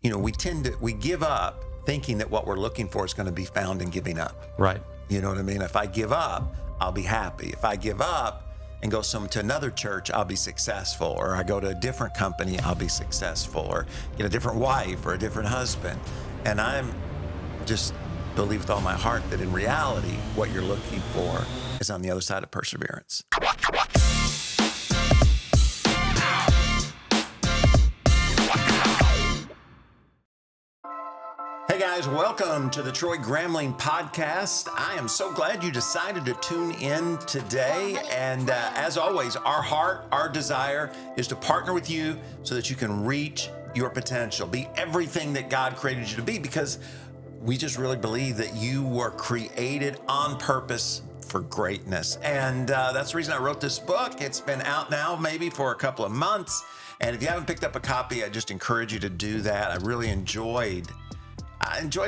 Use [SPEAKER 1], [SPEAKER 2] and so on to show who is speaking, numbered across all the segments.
[SPEAKER 1] we give up thinking that what we're looking for is going to be found in giving up.
[SPEAKER 2] Right.
[SPEAKER 1] You know what I mean? If I give up, I'll be happy. If I give up and go to another church, I'll be successful. Or I go to a different company, I'll be successful. Or get a different wife or a different husband. And I'm just believe with all my heart that in reality, what you're looking for is on the other side of perseverance. Hey guys, welcome to the Troy Gramling podcast. I am so glad you decided to tune in today. And as always, our heart, our desire is to partner with you so that you can reach your potential, be everything that God created you to be, because we just really believe that you were created on purpose for greatness. And that's the reason I wrote this book. It's been out now maybe for a couple of months. And if you haven't picked up a copy, I just encourage you to do that. I really enjoyed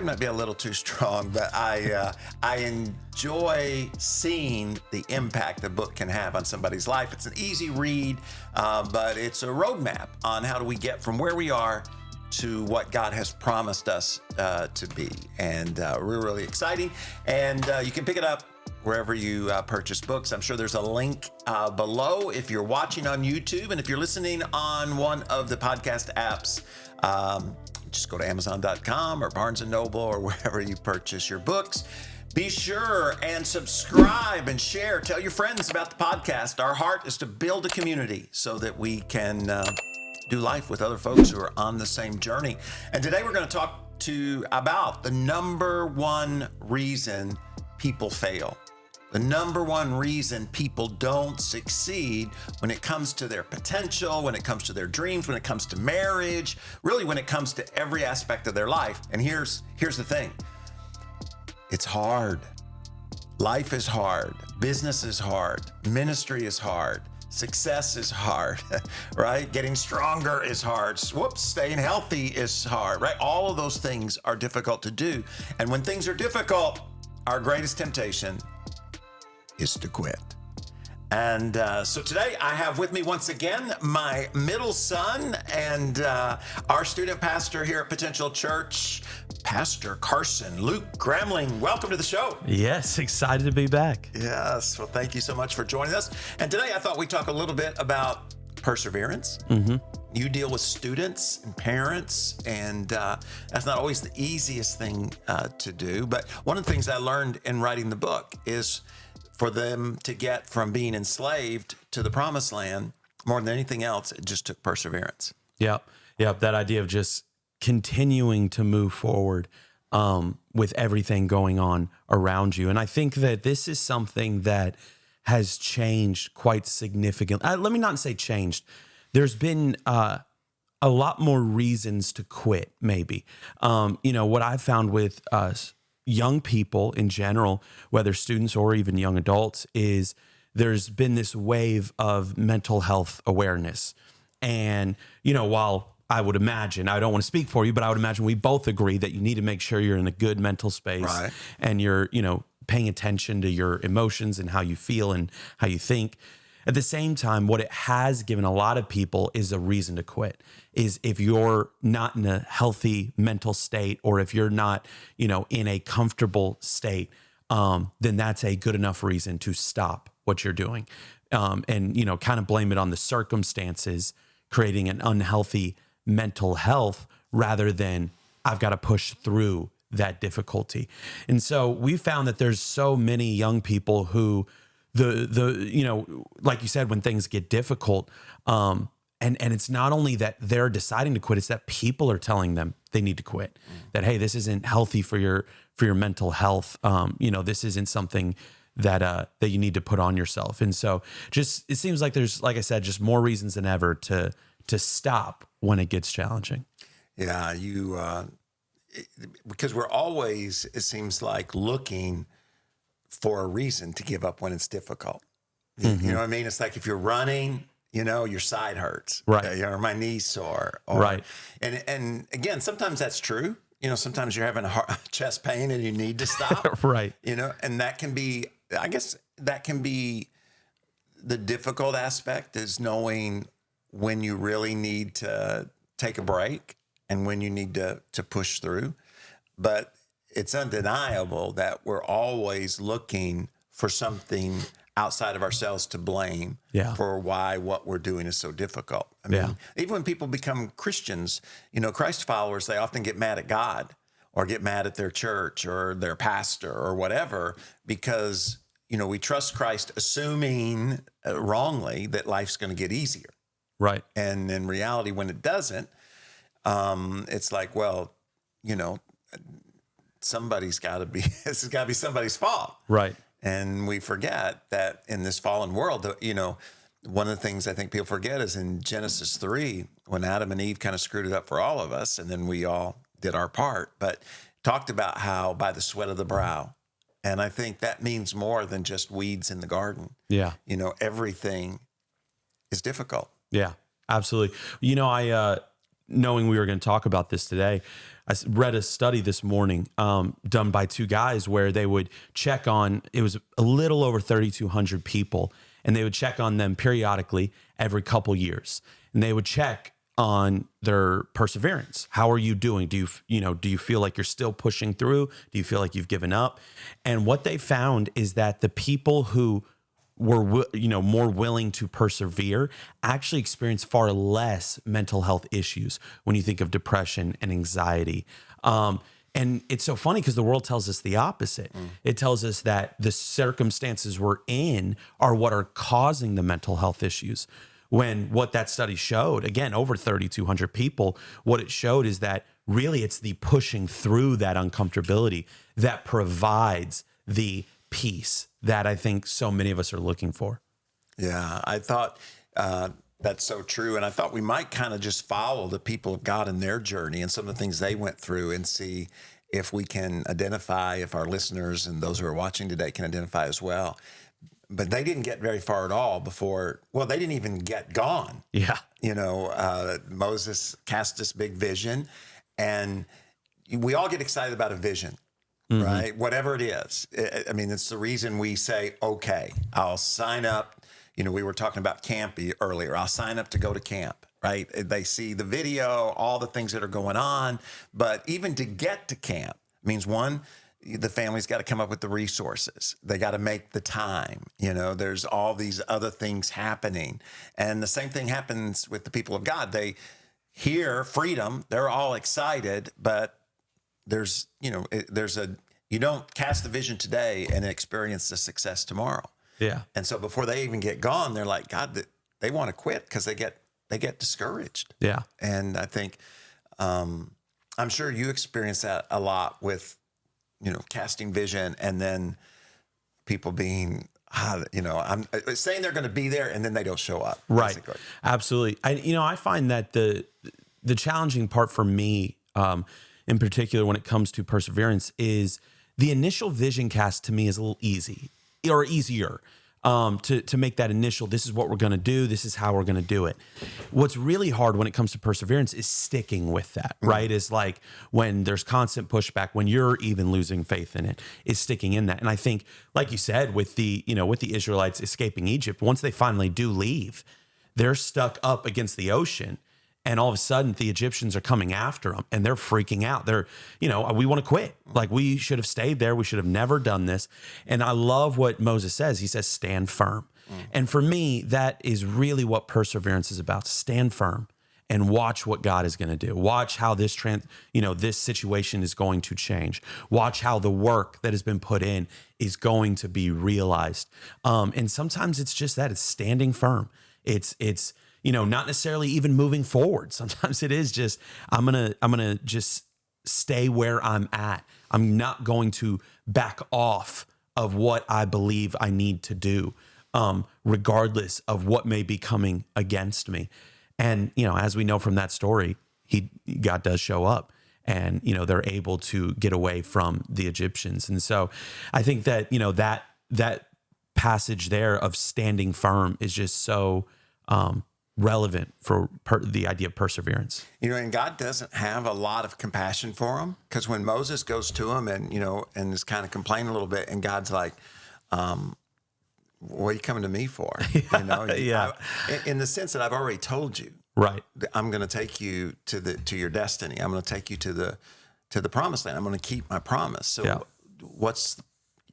[SPEAKER 1] might be a little too strong, but I enjoy seeing the impact a book can have on somebody's life. It's an easy read, but it's a roadmap on how do we get from where we are to what God has promised us to be. And really exciting. And you can pick it up wherever you purchase books. I'm sure there's a link below if you're watching on YouTube. And if you're listening on one of the podcast apps, just go to Amazon.com or Barnes & Noble or wherever you purchase your books. Be sure and subscribe and share. Tell your friends about the podcast. Our heart is to build a community so that we can do life with other folks who are on the same journey. And today we're going to talk about the number one reason people fail. The number one reason people don't succeed when it comes to their potential, when it comes to their dreams, when it comes to marriage, really when it comes to every aspect of their life. And here's the thing. It's hard. Life is hard. Business is hard. Ministry is hard. Success is hard, right? Getting stronger is hard. Staying healthy is hard, right? All of those things are difficult to do. And when things are difficult, our greatest temptation is to quit. And so today I have with me once again my middle son and our student pastor here at Potential Church, Pastor Carson Gramling. Welcome to the show.
[SPEAKER 2] Yes, excited to be back.
[SPEAKER 1] Yes, well, thank you so much for joining us. And today I thought we'd talk a little bit about perseverance. You deal with students and parents, and that's not always the easiest thing to do. But one of the things I learned in writing the book is for them to get from being enslaved to the promised land, more than anything else, it just took perseverance.
[SPEAKER 2] Yep. That idea of just continuing to move forward with everything going on around you. And I think that this is something that has changed quite significantly. Let me not say changed. There's been a lot more reasons to quit, maybe. What I've found with young people in general, whether students or even young adults, is there's been this wave of mental health awareness. And, while I would imagine, I don't want to speak for you, but I would imagine we both agree that you need to make sure you're in a good mental space, right, and you're, paying attention to your emotions and how you feel and how you think. At the same time, what it has given a lot of people is a reason to quit. Is if you're not in a healthy mental state, or if you're not, in a comfortable state, then that's a good enough reason to stop what you're doing. And kind of blame it on the circumstances, creating an unhealthy mental health rather than I've got to push through that difficulty. And so we found that there's so many young people who like you said, when things get difficult, and it's not only that they're deciding to quit, it's that people are telling them they need to quit, that, hey, this isn't healthy for your mental health. This isn't something that you need to put on yourself. And so it seems like there's, like I said, just more reasons than ever to stop when it gets challenging.
[SPEAKER 1] Yeah. Because we're always, it seems like, looking for a reason to give up when it's difficult. You know what I mean? It's like if you're running, your side hurts,
[SPEAKER 2] right?
[SPEAKER 1] Or my knee's sore,
[SPEAKER 2] right?
[SPEAKER 1] And again, sometimes that's true. Sometimes you're having a chest pain and you need to stop,
[SPEAKER 2] right?
[SPEAKER 1] And that can be, I guess, that can be the difficult aspect, is knowing when you really need to take a break and when you need to push through. But it's undeniable that we're always looking for something outside of ourselves to blame for why what we're doing is so difficult. I mean, even when people become Christians, Christ followers, they often get mad at God or get mad at their church or their pastor or whatever, because, we trust Christ assuming wrongly that life's going to get easier.
[SPEAKER 2] Right.
[SPEAKER 1] And in reality, when it doesn't, it's like, well, somebody's got to be, this has got to be somebody's fault.
[SPEAKER 2] Right.
[SPEAKER 1] And we forget that in this fallen world, one of the things I think people forget is in Genesis 3, when Adam and Eve kind of screwed it up for all of us, and then we all did our part, but talked about how by the sweat of the brow. And I think that means more than just weeds in the garden.
[SPEAKER 2] Yeah.
[SPEAKER 1] Everything is difficult.
[SPEAKER 2] Yeah, absolutely. I, knowing we were going to talk about this today, I read a study this morning done by two guys where they would check on, it was a little over 3,200 people, and they would check on them periodically every couple years. And they would check on their perseverance. How are you doing? Do you feel like you're still pushing through? Do you feel like you've given up? And what they found is that the people who were, more willing to persevere actually experience far less mental health issues when you think of depression and anxiety. And it's so funny because the world tells us the opposite. It tells us that the circumstances we're in are what are causing the mental health issues. When what that study showed, again, over 3,200 people, what it showed is that really it's the pushing through that uncomfortability that provides the peace that I think so many of us are looking for.
[SPEAKER 1] Yeah, I thought that's so true. And I thought we might kind of just follow the people of God in their journey and some of the things they went through and see if we can identify, if our listeners and those who are watching today can identify as well. But they didn't get very far at all before, they didn't even get gone.
[SPEAKER 2] Yeah.
[SPEAKER 1] Moses cast this big vision, and we all get excited about a vision. Right? Whatever it is. It's the reason we say, okay, I'll sign up. We were talking about camp earlier. I'll sign up to go to camp, right? They see the video, all the things that are going on. But even to get to camp means, one, the family's got to come up with the resources. They got to make the time. There's all these other things happening. And the same thing happens with the people of God. They hear freedom. They're all excited, but you don't cast the vision today and experience the success tomorrow.
[SPEAKER 2] Yeah.
[SPEAKER 1] And so before they even get gone, they're like, God, they want to quit because they get discouraged.
[SPEAKER 2] Yeah.
[SPEAKER 1] And I think, I'm sure you experience that a lot with, casting vision and then people being, I'm saying they're going to be there and then they don't show up.
[SPEAKER 2] Right.
[SPEAKER 1] Basically.
[SPEAKER 2] Absolutely. I find that the challenging part for me, in particular, when it comes to perseverance, is the initial vision cast to me is a little easy or easier to make that initial, this is what we're going to do. This is how we're going to do it. What's really hard when it comes to perseverance is sticking with that, right? Is like when there's constant pushback, when you're even losing faith in it, is sticking in that. And I think, like you said, with the Israelites escaping Egypt, once they finally do leave, they're stuck up against the ocean. And all of a sudden, the Egyptians are coming after them, and they're freaking out. They're, we want to quit. Like, we should have stayed there. We should have never done this. And I love what Moses says. He says, stand firm. And for me, that is really what perseverance is about. Stand firm and watch what God is going to do. Watch how this situation is going to change. Watch how the work that has been put in is going to be realized. And sometimes it's just that. It's standing firm. It's not necessarily even moving forward. Sometimes it is just, I'm going to just stay where I'm at. I'm not going to back off of what I believe I need to do, regardless of what may be coming against me. And, as we know from that story, God does show up, and, they're able to get away from the Egyptians. And so I think that, that passage there of standing firm is just so, relevant for the idea of perseverance.
[SPEAKER 1] And God doesn't have a lot of compassion for him, because when Moses goes to him and, and is kind of complaining a little bit, and God's like, what are you coming to me for?
[SPEAKER 2] Yeah.
[SPEAKER 1] In the sense that I've already told you,
[SPEAKER 2] Right.
[SPEAKER 1] I'm going to take you to your destiny. I'm going to take you to the promised land. I'm going to keep my promise. So what's,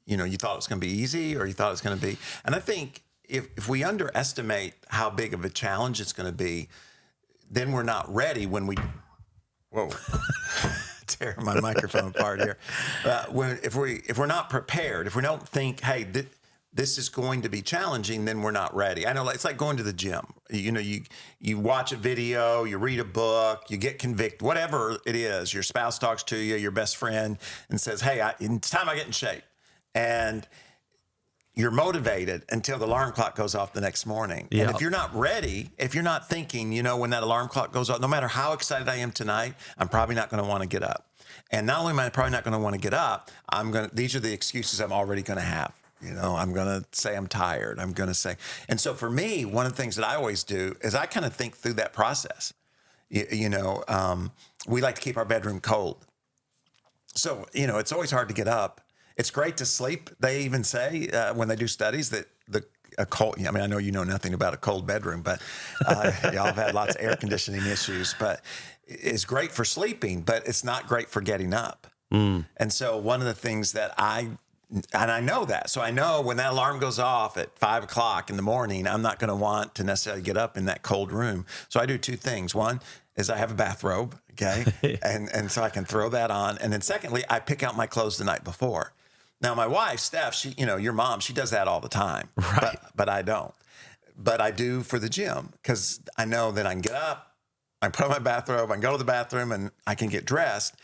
[SPEAKER 1] you thought it was going to be easy, or you thought it was going to be, and I think if we underestimate how big of a challenge it's going to be, then we're not ready when we, whoa, tearing my microphone apart here. If we're not prepared, if we don't think, hey, this is going to be challenging, then we're not ready. I know it's like going to the gym. You watch a video, you read a book, you get convicted, whatever it is. Your spouse talks to you, your best friend, and says, hey, it's time I get in shape. And you're motivated until the alarm clock goes off the next morning.
[SPEAKER 2] Yeah.
[SPEAKER 1] And if you're not ready, if you're not thinking, when that alarm clock goes off, no matter how excited I am tonight, I'm probably not going to want to get up. And not only am I probably not going to want to get up, these are the excuses I'm already going to have. I'm going to say I'm tired. I'm going to say, and so for me, one of the things that I always do is I kind of think through that process. We like to keep our bedroom cold. So, it's always hard to get up. It's great to sleep. They even say when they do studies that a cold, I know you know nothing about a cold bedroom, but y'all have had lots of air conditioning issues, but it's great for sleeping, but it's not great for getting up. And so one of the things that I know that. So I know when that alarm goes off at 5 o'clock in the morning, I'm not going to want to necessarily get up in that cold room. So I do two things. One is I have a bathrobe, okay? and so I can throw that on. And then secondly, I pick out my clothes the night before. Now, my wife, Steph, she, your mom, she does that all the time,
[SPEAKER 2] right?
[SPEAKER 1] But I don't. But I do for the gym, because I know that I can get up, I can put on my bathrobe, I can go to the bathroom, and I can get dressed,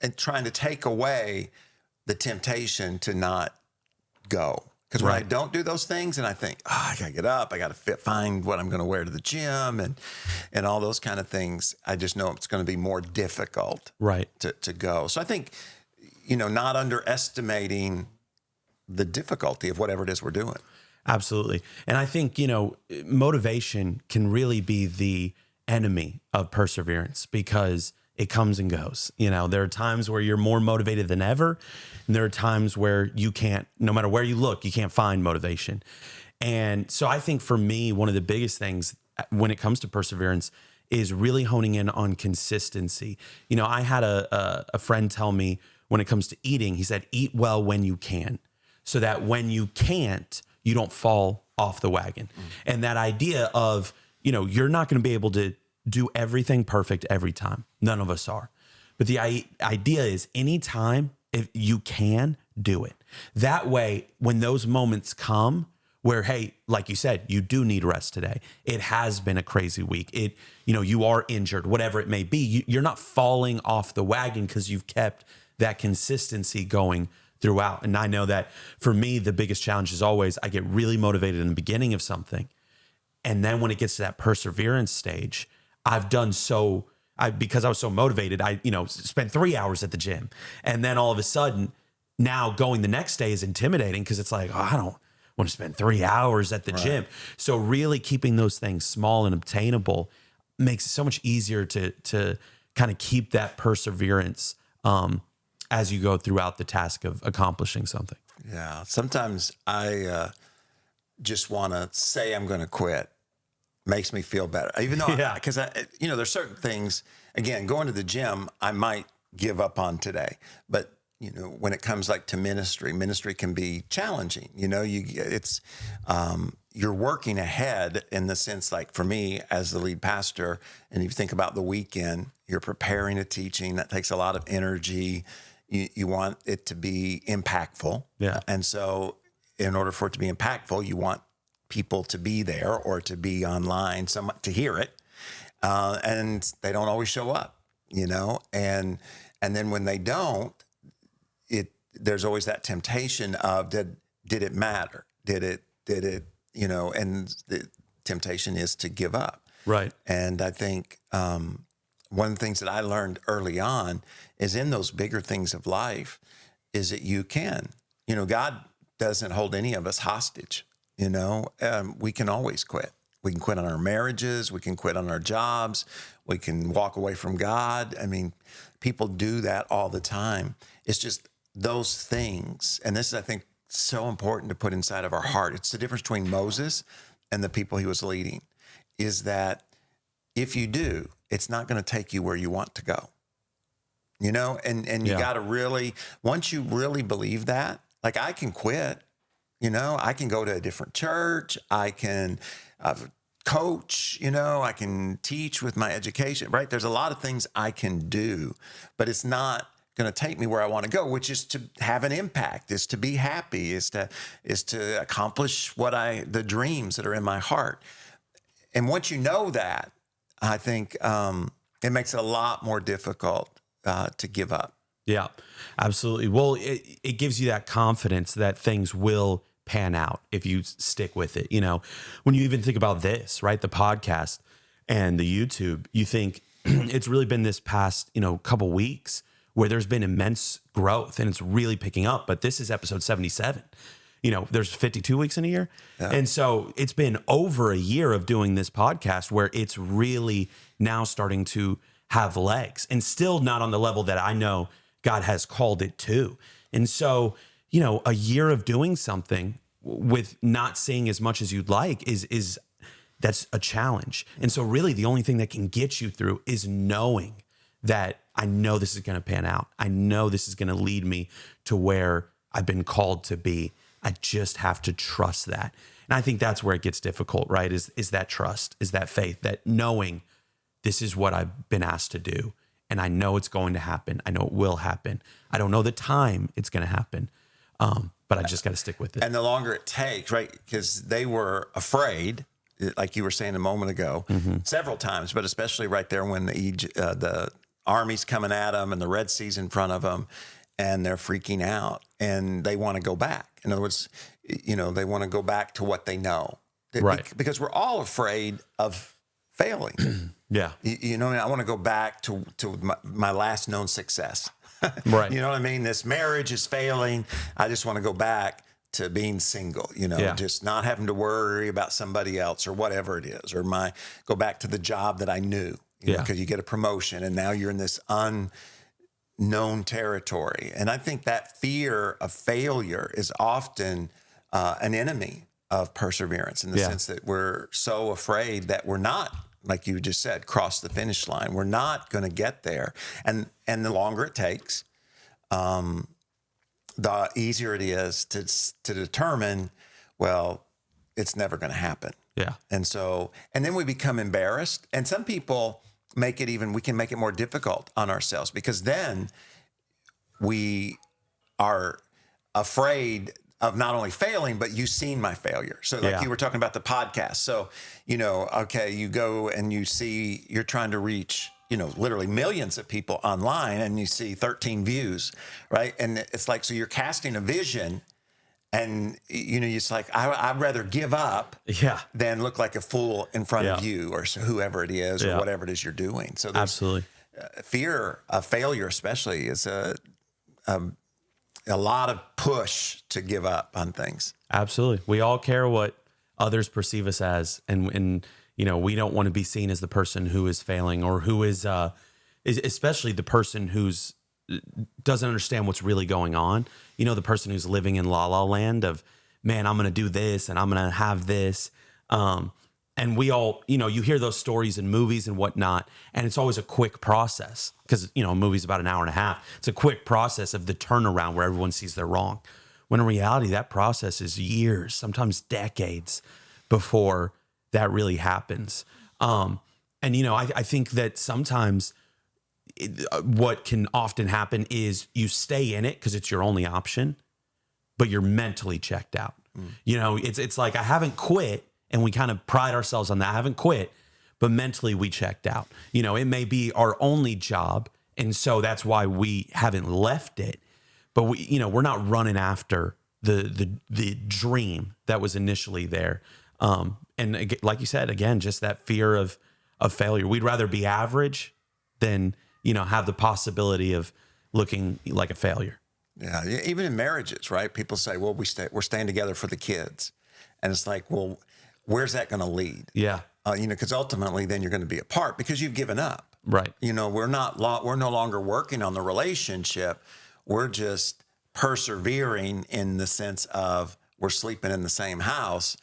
[SPEAKER 1] and trying to take away the temptation to not go. Because when I don't do those things, and I think, I got to get up, I got to find what I'm going to wear to the gym, and all those kind of things, I just know it's going to be more difficult to go. So I think, not underestimating the difficulty of whatever it is we're doing.
[SPEAKER 2] Absolutely. And I think, motivation can really be the enemy of perseverance, because it comes and goes. There are times where you're more motivated than ever. And there are times where you can't, no matter where you look, you can't find motivation. And so I think for me, one of the biggest things when it comes to perseverance is really honing in on consistency. I had a friend tell me, when it comes to eating, he said, eat well when you can, so that when you can't, you don't fall off the wagon. And that idea of, you're not going to be able to do everything perfect every time. None of us are. But the idea is, anytime, if you can, do it. That way, when those moments come where, hey, like you said, you do need rest today. It has been a crazy week. You are injured, whatever it may be. You're not falling off the wagon because you've kept that consistency going throughout. And I know that for me, the biggest challenge is always, I get really motivated in the beginning of something. And then when it gets to that perseverance stage, because I was so motivated, I spent 3 hours at the gym. And then all of a sudden, now going the next day is intimidating, because it's like, I don't want to spend 3 hours at the gym. So really keeping those things small and obtainable makes it so much easier to kind of keep that perseverance as you go throughout the task of accomplishing something.
[SPEAKER 1] Yeah. Sometimes I just want to say I'm going to quit. Makes me feel better. Even though, because there's certain things, again, going to the gym, I might give up on today. But, when it comes like to ministry can be challenging. You're working ahead in the sense, like for me as the lead pastor, and you think about the weekend, you're preparing a teaching that takes a lot of energy. You want it to be impactful.
[SPEAKER 2] Yeah.
[SPEAKER 1] And so in order for it to be impactful, you want people to be there or to be online, to hear it. And they don't always show up, and then when they don't, there's always that temptation of, did it matter? Did it, and the temptation is to give up.
[SPEAKER 2] Right.
[SPEAKER 1] And I think, one of the things that I learned early on is, in those bigger things of life, is that you can, God doesn't hold any of us hostage. We can always quit. We can quit on our marriages. We can quit on our jobs. We can walk away from God. People do that all the time. It's just those things. And this is, I think, so important to put inside of our heart. It's the difference between Moses and the people he was leading, is that if you do, it's not going to take you where you want to go. You know, and you got to really, once you really believe that, like I can quit, you know, I can go to a different church. I can coach, you know, I can teach with my education, right? There's a lot of things I can do, but it's not going to take me where I want to go, which is to have an impact, is to be happy, is to accomplish the dreams that are in my heart. And once you know that, I think it makes it a lot more difficult to give up.
[SPEAKER 2] Yeah, absolutely. Well, it gives you that confidence that things will pan out if you stick with it. You know, when you even think about this, right, the podcast and the YouTube, you think it's really been this past, you know, couple weeks where there's been immense growth and it's really picking up. But this is episode 77. You know, there's 52 weeks in a year. Yeah. And so it's been over a year of doing this podcast where it's really now starting to have legs, and still not on the level that I know God has called it to. And so, you know, a year of doing something with not seeing as much as you'd like is that's a challenge. And so really the only thing that can get you through is knowing that I know this is going to pan out. I know this is going to lead me to where I've been called to be. I just have to trust that. And I think that's where it gets difficult, right? Is that trust, is that faith, that knowing this is what I've been asked to do. And I know it's going to happen. I know it will happen. I don't know the time it's going to happen. But I just got to stick with it.
[SPEAKER 1] And the longer it takes, right? Because they were afraid, like you were saying a moment ago, several times, but especially right there when the army's coming at them and the Red Sea's in front of them, and they're freaking out and they want to go back. In other words, you know, they want to go back to what they know.
[SPEAKER 2] Right.
[SPEAKER 1] Because we're all afraid of failing.
[SPEAKER 2] Yeah.
[SPEAKER 1] You know, I want to go back to my last known success.
[SPEAKER 2] Right.
[SPEAKER 1] You know what I mean? This marriage is failing. I just want to go back to being single, you know, just not having to worry about somebody else or whatever it is, or go back to the job that I knew, because you get a promotion and now you're in this unknown territory. And I think that fear of failure is often an enemy of perseverance, in the sense that we're so afraid that we're not, like you just said, cross the finish line. We're not going to get there. And the longer it takes, the easier it is to determine, well, it's never going to happen.
[SPEAKER 2] Yeah.
[SPEAKER 1] And then we become embarrassed. And some people we can make it more difficult on ourselves, because then we are afraid of not only failing, but you've seen my failure. So like you were talking about the podcast. So, you know, okay, you go and you're trying to reach, you know, literally millions of people online, and you see 13 views, right? And it's like, so you're casting a vision, and, you know, it's like, I'd rather give up than look like a fool in front of you or whoever it is or whatever it is you're doing. So
[SPEAKER 2] absolutely,
[SPEAKER 1] fear of failure especially is a lot of push to give up on things.
[SPEAKER 2] Absolutely. We all care what others perceive us as. And you know, we don't want to be seen as the person who is failing, or who is especially the person who's doesn't understand what's really going on. You know, the person who's living in la la land of, man, I'm going to do this and I'm going to have this. And we all, you know, you hear those stories in movies and whatnot, and it's always a quick process, because, you know, a movie's about an hour and a half. It's a quick process of the turnaround where everyone sees they're wrong. When in reality, that process is years, sometimes decades before that really happens. And, you know, I think that sometimes what can often happen is you stay in it because it's your only option, but you're mentally checked out. You know, it's like, I haven't quit. And we kind of pride ourselves on that. I haven't quit, but mentally we checked out. You know, it may be our only job, and so that's why we haven't left it. But we, you know, we're not running after the dream that was initially there. And like you said, again, just that fear of failure. We'd rather be average than, you know, have the possibility of looking like a failure.
[SPEAKER 1] Yeah, even in marriages, right? People say, well, we're staying together for the kids. And it's like, well, where's that going to lead?
[SPEAKER 2] Yeah.
[SPEAKER 1] You know, because ultimately then you're going to be apart because you've given up.
[SPEAKER 2] Right.
[SPEAKER 1] You know, we're no longer working on the relationship. We're just persevering in the sense of we're sleeping in the same house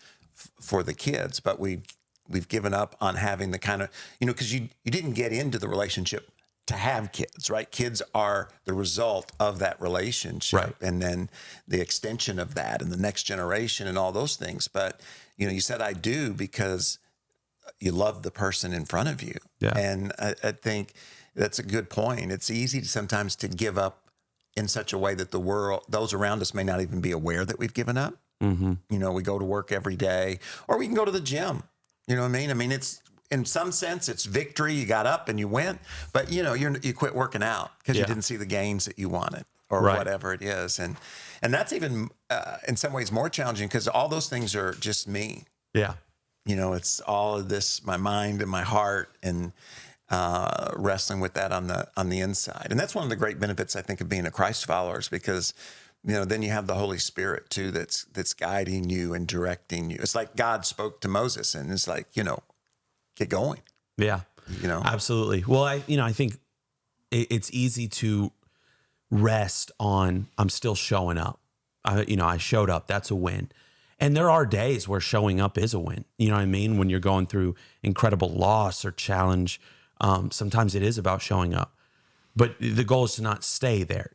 [SPEAKER 1] for the kids, but we we've given up on having the kind of, because you didn't get into the relationship to have kids, right? Kids are the result of that relationship,
[SPEAKER 2] Right.
[SPEAKER 1] and then the extension of that and the next generation and all those things. But, you said I do because you love the person in front of you.
[SPEAKER 2] Yeah.
[SPEAKER 1] And I think that's a good point. It's easy sometimes to give up in such a way that those around us may not even be aware that we've given up.
[SPEAKER 2] Mm-hmm.
[SPEAKER 1] We go to work every day, or we can go to the gym. You know what I mean? I mean, it's, in some sense, it's victory. You got up and you went, but you quit working out because you didn't see the gains that you wanted, or
[SPEAKER 2] Right.
[SPEAKER 1] whatever it is. And that's even in some ways more challenging because all those things are just me.
[SPEAKER 2] Yeah.
[SPEAKER 1] It's all of this, my mind and my heart, and wrestling with that on the inside. And that's one of the great benefits, I think, of being a Christ follower, is because, then you have the Holy Spirit too, that's guiding you and directing you. It's like God spoke to Moses, and it's like, get going.
[SPEAKER 2] Yeah. Absolutely. Well, I think it's easy to rest on, I'm still showing up. I showed up. That's a win. And there are days where showing up is a win. You know what I mean? When you're going through incredible loss or challenge, sometimes it is about showing up. But the goal is to not stay there.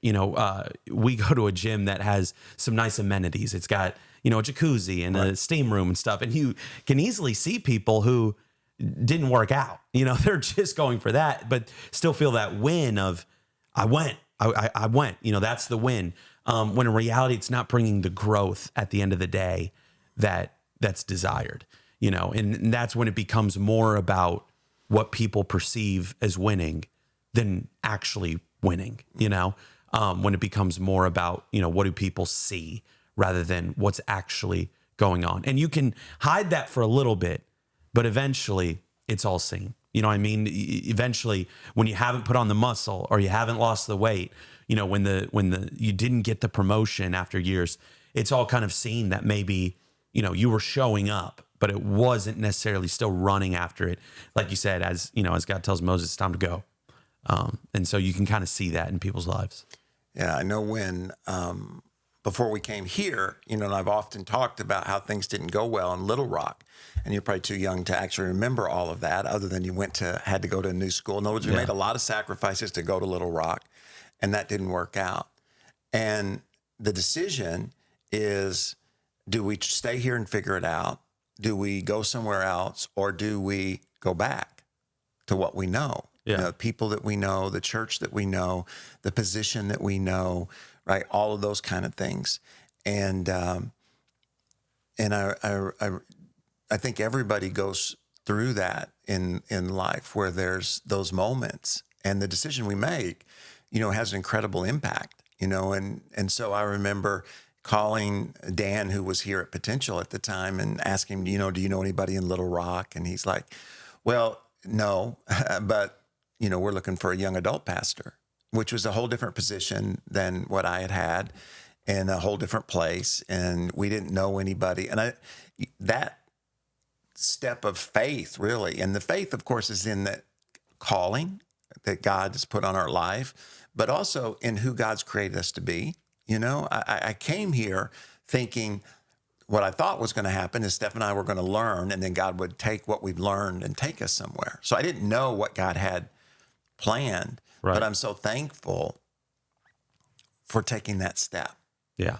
[SPEAKER 2] We go to a gym that has some nice amenities. It's got, a jacuzzi and a steam room and stuff. And you can easily see people who didn't work out. They're just going for that, but still feel that win of, I went. I went. That's the win. When in reality, it's not bringing the growth at the end of the day that's desired. And that's when it becomes more about what people perceive as winning than actually winning. When it becomes more about, what do people see rather than what's actually going on. And you can hide that for a little bit, but eventually it's all seen. You know what I mean? Eventually, when you haven't put on the muscle or you haven't lost the weight, when you didn't get the promotion after years, it's all kind of seen that maybe, you were showing up, but it wasn't necessarily still running after it. Like you said, as God tells Moses, it's time to go. And so you can kind of see that in people's lives.
[SPEAKER 1] Yeah, I know when, before we came here, and I've often talked about how things didn't go well in Little Rock, and you're probably too young to actually remember all of that, other than you had to go to a new school. In other words, we made a lot of sacrifices to go to Little Rock, and that didn't work out. And the decision is, do we stay here and figure it out? Do we go somewhere else, or do we go back to what we know?
[SPEAKER 2] Yeah.
[SPEAKER 1] The people that we know, the church that we know, the position that we know, right? All of those kind of things. And I think everybody goes through that in life, where there's those moments, and the decision we make, has an incredible impact, and so I remember calling Dan, who was here at Potential at the time, and asking him, do you know anybody in Little Rock? And he's like, well, no, but we're looking for a young adult pastor, which was a whole different position than what I had in a whole different place. And we didn't know anybody. And that step of faith, really, and the faith, of course, is in that calling that God has put on our life, but also in who God's created us to be. I came here thinking what I thought was going to happen is Steph and I were going to learn, and then God would take what we've learned and take us somewhere. So I didn't know what God had planned,
[SPEAKER 2] Right.
[SPEAKER 1] but I'm so thankful for taking that step.
[SPEAKER 2] Yeah.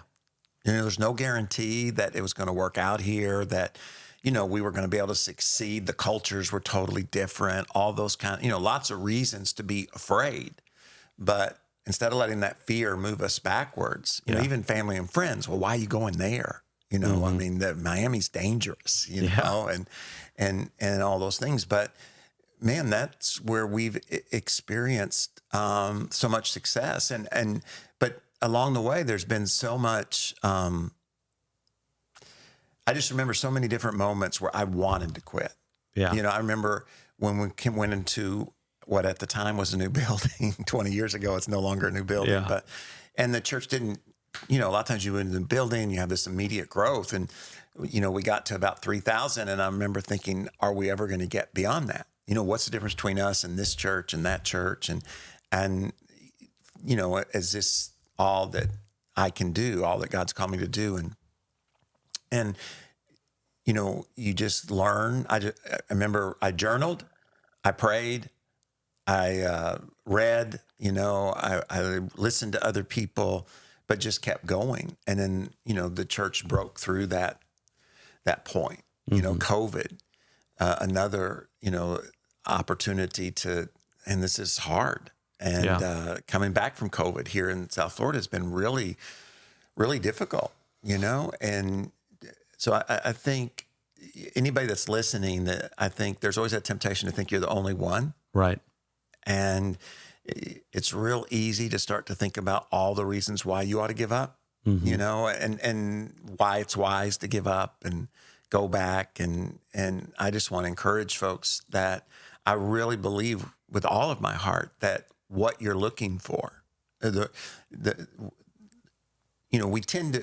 [SPEAKER 1] There's no guarantee that it was going to work out here, that, we were going to be able to succeed. The cultures were totally different, all those lots of reasons to be afraid. But instead of letting that fear move us backwards, even family and friends, well, why are you going there? I mean, Miami's dangerous, know, and all those things. But man, that's where we've experienced so much success. But along the way, there's been so much. I just remember so many different moments where I wanted to quit.
[SPEAKER 2] Yeah.
[SPEAKER 1] I remember when we went into what at the time was a new building. 20 years ago, it's no longer a new building.
[SPEAKER 2] Yeah.
[SPEAKER 1] And the church didn't. A lot of times you went into the building, you have this immediate growth, and we got to about 3,000, and I remember thinking, are we ever going to get beyond that? What's the difference between us and this church and that church? And is this all that I can do, all that God's called me to do? And you just learn. I remember I journaled, I prayed, I read, I listened to other people, but just kept going. And then, the church broke through that point, COVID, another, opportunity and this is hard. And coming back from COVID here in South Florida has been really, really difficult, and so I think anybody that's listening, that I think there's always that temptation to think you're the only one.
[SPEAKER 2] Right.
[SPEAKER 1] And it's real easy to start to think about all the reasons why you ought to give up, and why it's wise to give up and go back. And I just want to encourage folks that I really believe with all of my heart that what you're looking for,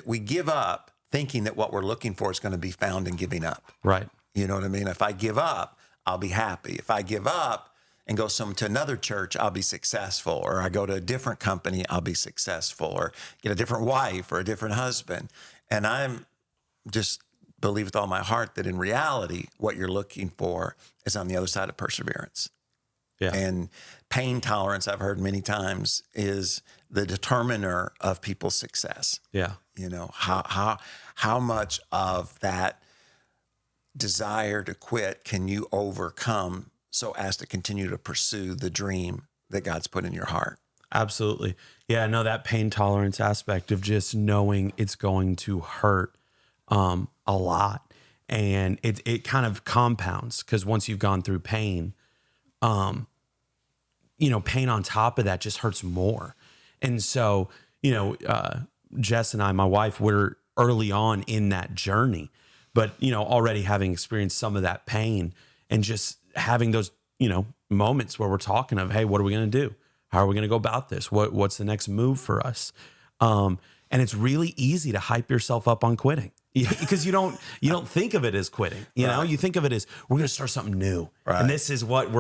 [SPEAKER 1] we give up thinking that what we're looking for is going to be found in giving up.
[SPEAKER 2] Right.
[SPEAKER 1] You know what I mean? If I give up, I'll be happy. If I give up and go to another church, I'll be successful. Or I go to a different company, I'll be successful. Or get a different wife or a different husband. And I'm just believe with all my heart that in reality, what you're looking for is on the other side of perseverance.
[SPEAKER 2] Yeah.
[SPEAKER 1] And pain tolerance, I've heard many times, is the determiner of people's success.
[SPEAKER 2] Yeah.
[SPEAKER 1] How much of that desire to quit can you overcome so as to continue to pursue the dream that God's put in your heart?
[SPEAKER 2] Absolutely. Yeah, no, that pain tolerance aspect of just knowing it's going to hurt a lot. And it kind of compounds because once you've gone through pain, pain on top of that just hurts more. And so, Jess and I, my wife, we're early on in that journey, but, already having experienced some of that pain and just having those, moments where we're talking of, hey, what are we going to do? How are we going to go about this? What's the next move for us? And it's really easy to hype yourself up on quitting because you don't think of it as quitting. You think of it as we're going to start something new.
[SPEAKER 1] Right.
[SPEAKER 2] And this is what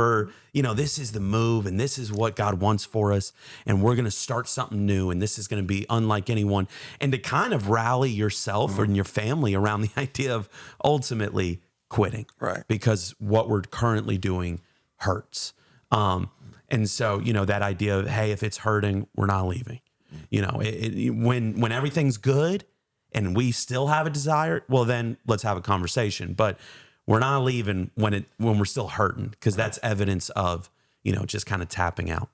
[SPEAKER 2] this is the move and this is what God wants for us. And we're going to start something new. And this is going to be unlike anyone. And to kind of rally yourself and your family around the idea of ultimately quitting.
[SPEAKER 1] Right.
[SPEAKER 2] Because what we're currently doing hurts. And so, that idea of, hey, if it's hurting, we're not leaving. When everything's good and we still have a desire, well, then let's have a conversation. But we're not leaving when we're still hurting, because that's evidence of, just kind of tapping out.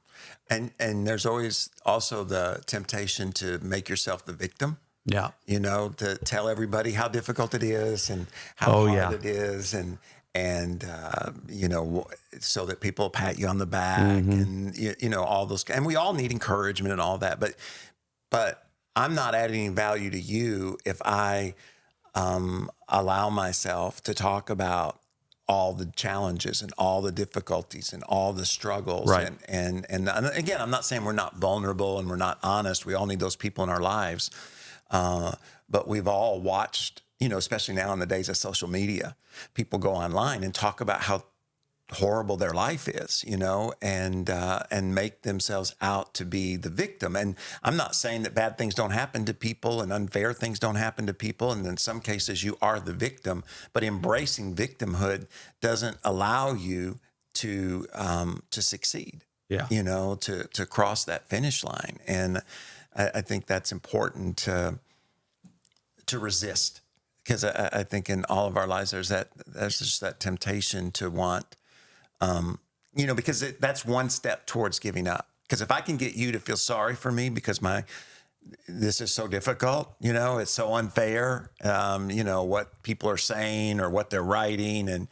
[SPEAKER 1] And there's always also the temptation to make yourself the victim.
[SPEAKER 2] Yeah.
[SPEAKER 1] To tell everybody how difficult it is and how hard it is. And so that people pat you on the back and, all those, and we all need encouragement and all that, but I'm not adding value to you if I allow myself to talk about all the challenges and all the difficulties and all the struggles.
[SPEAKER 2] Right.
[SPEAKER 1] And again, I'm not saying we're not vulnerable and we're not honest. We all need those people in our lives. But we've all watched, especially now in the days of social media, people go online and talk about how horrible their life is, and make themselves out to be the victim. And I'm not saying that bad things don't happen to people and unfair things don't happen to people. And in some cases you are the victim, but embracing victimhood doesn't allow you to succeed, to cross that finish line. And I think that's important to resist, because I think in all of our lives there's just that temptation to want, because that's one step towards giving up. Because if I can get you to feel sorry for me because this is so difficult, it's so unfair, what people are saying or what they're writing. And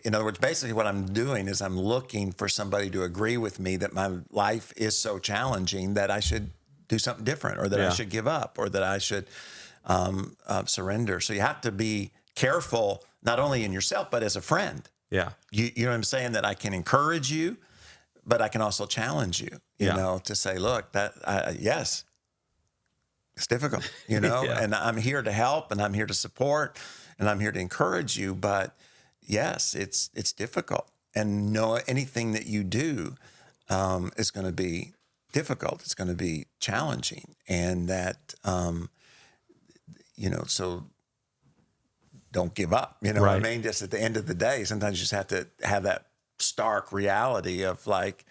[SPEAKER 1] in other words, basically what I'm doing is I'm looking for somebody to agree with me that my life is so challenging that I should do something different, or that I should give up, or that I should surrender. So you have to be careful, not only in yourself, but as a friend.
[SPEAKER 2] Yeah.
[SPEAKER 1] You know what I'm saying? That I can encourage you, but I can also challenge you, to say, look, yes, it's difficult, and I'm here to help and I'm here to support and I'm here to encourage you. But yes, it's difficult. And anything that you do is going to be difficult. It's going to be challenging. And that, so don't give up. You know what I
[SPEAKER 2] Right.
[SPEAKER 1] mean? Just at the end of the day, sometimes you just have to have that stark reality of like,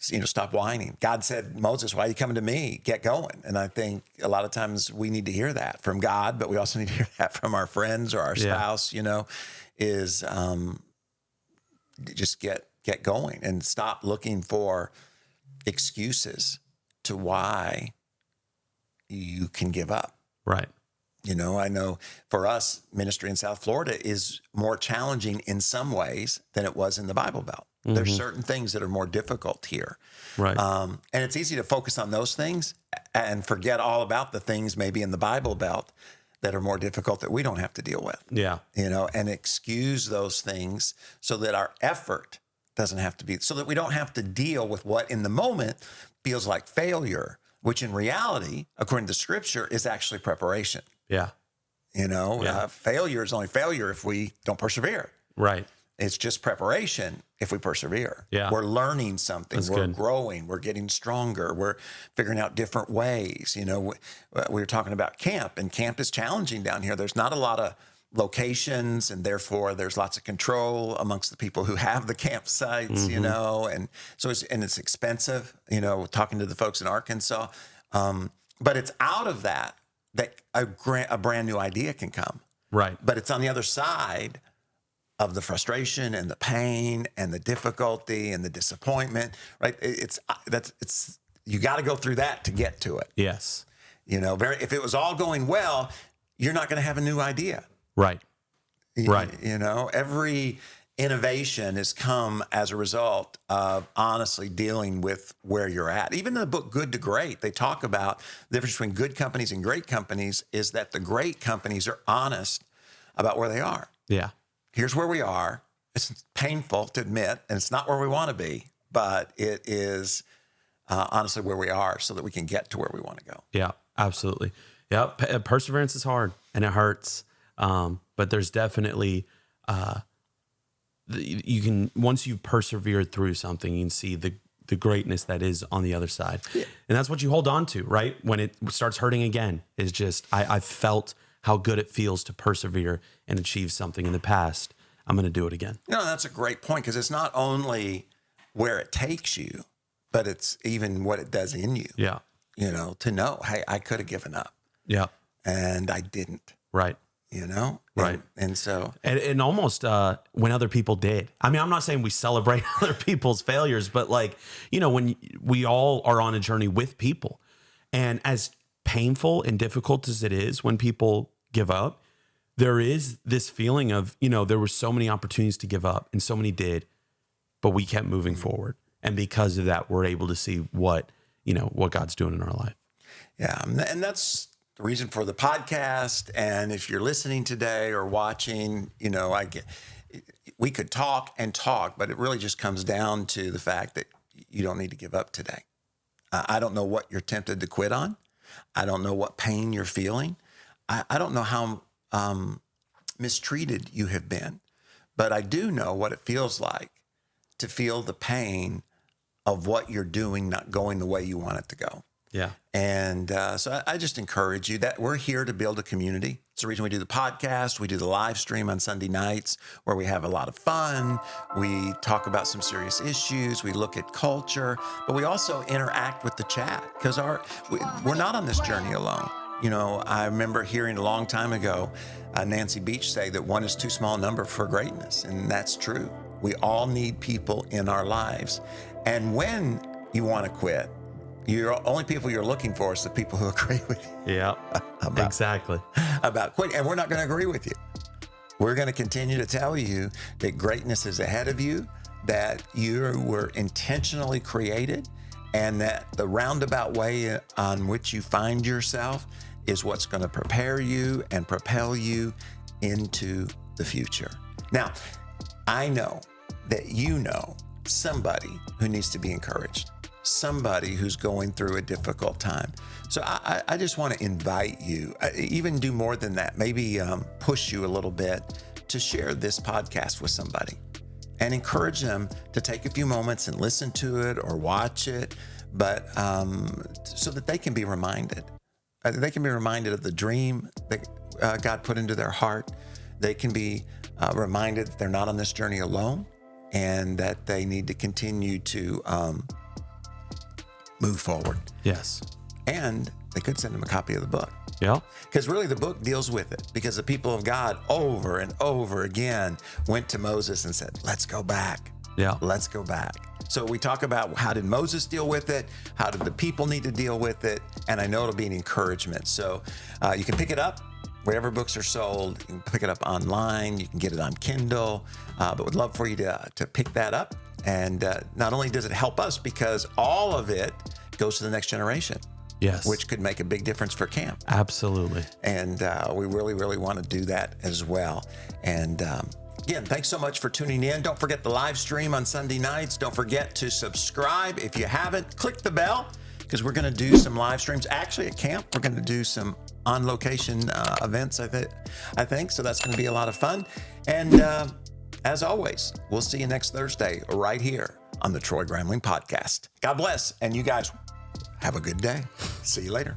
[SPEAKER 1] stop whining. God said, Moses, why are you coming to me? Get going. And I think a lot of times we need to hear that from God, but we also need to hear that from our friends or our spouse, is just get going and stop looking for excuses to why you can give up.
[SPEAKER 2] Right.
[SPEAKER 1] I know for us, ministry in South Florida is more challenging in some ways than it was in the Bible Belt. There's certain things that are more difficult here.
[SPEAKER 2] Right.
[SPEAKER 1] And it's easy to focus on those things and forget all about the things maybe in the Bible Belt that are more difficult that we don't have to deal with.
[SPEAKER 2] Yeah.
[SPEAKER 1] And excuse those things so that our effort doesn't have to be, so that we don't have to deal with what in the moment feels like failure, which in reality, according to scripture, is actually preparation.
[SPEAKER 2] Yeah.
[SPEAKER 1] Failure is only failure if we don't persevere.
[SPEAKER 2] Right.
[SPEAKER 1] It's just preparation if we persevere.
[SPEAKER 2] Yeah.
[SPEAKER 1] We're learning something.
[SPEAKER 2] That's
[SPEAKER 1] We're
[SPEAKER 2] good.
[SPEAKER 1] growing. We're getting stronger. We're figuring out different ways. We were talking about camp, and camp is challenging down here. There's not a lot of locations, and therefore there's lots of control amongst the people who have the campsites, and so it's expensive, talking to the folks in Arkansas. But it's out of that a brand new idea can come.
[SPEAKER 2] Right.
[SPEAKER 1] But it's on the other side of the frustration and the pain and the difficulty and the disappointment, right? You got to go through that to get to it.
[SPEAKER 2] Yes.
[SPEAKER 1] If it was all going well, you're not going to have a new idea.
[SPEAKER 2] Right. Right.
[SPEAKER 1] Every innovation has come as a result of honestly dealing with where you're at. Even in the book Good to Great, they talk about the difference between good companies and great companies is that the great companies are honest about where they are.
[SPEAKER 2] Yeah.
[SPEAKER 1] Here's where we are. It's painful to admit, and it's not where we want to be, but it is honestly where we are so that we can get to where we want to go.
[SPEAKER 2] Yeah, absolutely. Yeah. Perseverance is hard and it hurts. But there's definitely, you can, once you've persevered through something, you can see the greatness that is on the other side. Yeah. And that's what you hold on to, right? When it starts hurting again, is just, I felt how good it feels to persevere and achieve something in the past. I'm going to do it again.
[SPEAKER 1] That's a great point, because it's not only where it takes you, but it's even what it does in you.
[SPEAKER 2] Yeah.
[SPEAKER 1] To know, hey, I could have given up.
[SPEAKER 2] Yeah.
[SPEAKER 1] And I didn't.
[SPEAKER 2] Right.
[SPEAKER 1] Right. And so.
[SPEAKER 2] And almost when other people did. I mean, I'm not saying we celebrate other people's failures, but when we all are on a journey with people, and as painful and difficult as it is when people give up, there is this feeling of, there were so many opportunities to give up and so many did, but we kept moving forward. And because of that, we're able to see what God's doing in our life.
[SPEAKER 1] Yeah. And that's the reason for the podcast. And if you're listening today or watching, we could talk and talk, but it really just comes down to the fact that you don't need to give up today. I don't know what you're tempted to quit on. I don't know what pain you're feeling. I don't know how mistreated you have been, but I do know what it feels like to feel the pain of what you're doing not going the way you want it to go.
[SPEAKER 2] Yeah.
[SPEAKER 1] And so I just encourage you that we're here to build a community. It's the reason we do the podcast. We do the live stream on Sunday nights where we have a lot of fun. We talk about some serious issues. We look at culture, but we also interact with the chat because we're not on this journey alone. I remember hearing a long time ago, Nancy Beach say that one is too small a number for greatness. And that's true. We all need people in our lives. And when you want to quit, only people you're looking for is the people who agree with you.
[SPEAKER 2] Yeah, exactly.
[SPEAKER 1] About quitting. And we're not going to agree with you. We're going to continue to tell you that greatness is ahead of you, that you were intentionally created, and that the roundabout way on which you find yourself is what's going to prepare you and propel you into the future. Now, I know that somebody who needs to be encouraged, somebody who's going through a difficult time. So I just want to invite you, even do more than that, maybe push you a little bit to share this podcast with somebody and encourage them to take a few moments and listen to it or watch it, but so that they can be reminded. They can be reminded of the dream that God put into their heart, they can be reminded that they're not on this journey alone and that they need to continue to move forward.
[SPEAKER 2] Yes.
[SPEAKER 1] And they could send them a copy of the book.
[SPEAKER 2] Yeah.
[SPEAKER 1] Because really the book deals with it, because the people of God over and over again went to Moses and said, let's go back.
[SPEAKER 2] Yeah.
[SPEAKER 1] Let's go back. So we talk about how did Moses deal with it? How did the people need to deal with it? And I know it'll be an encouragement. So you can pick it up wherever books are sold. You can pick it up online. You can get it on Kindle. But would love for you to pick that up. And not only does it help us, because all of it goes to the next generation.
[SPEAKER 2] Yes.
[SPEAKER 1] Which could make a big difference for camp.
[SPEAKER 2] Absolutely.
[SPEAKER 1] And we really, really want to do that as well. And again, thanks so much for tuning in. Don't forget the live stream on Sunday nights. Don't forget to subscribe. If you haven't, click the bell, because we're going to do some live streams. Actually, at camp, we're going to do some on-location events, I think. So that's going to be a lot of fun. And as always, we'll see you next Thursday right here on the Troy Gramling Podcast. God bless. And you guys have a good day. See you later.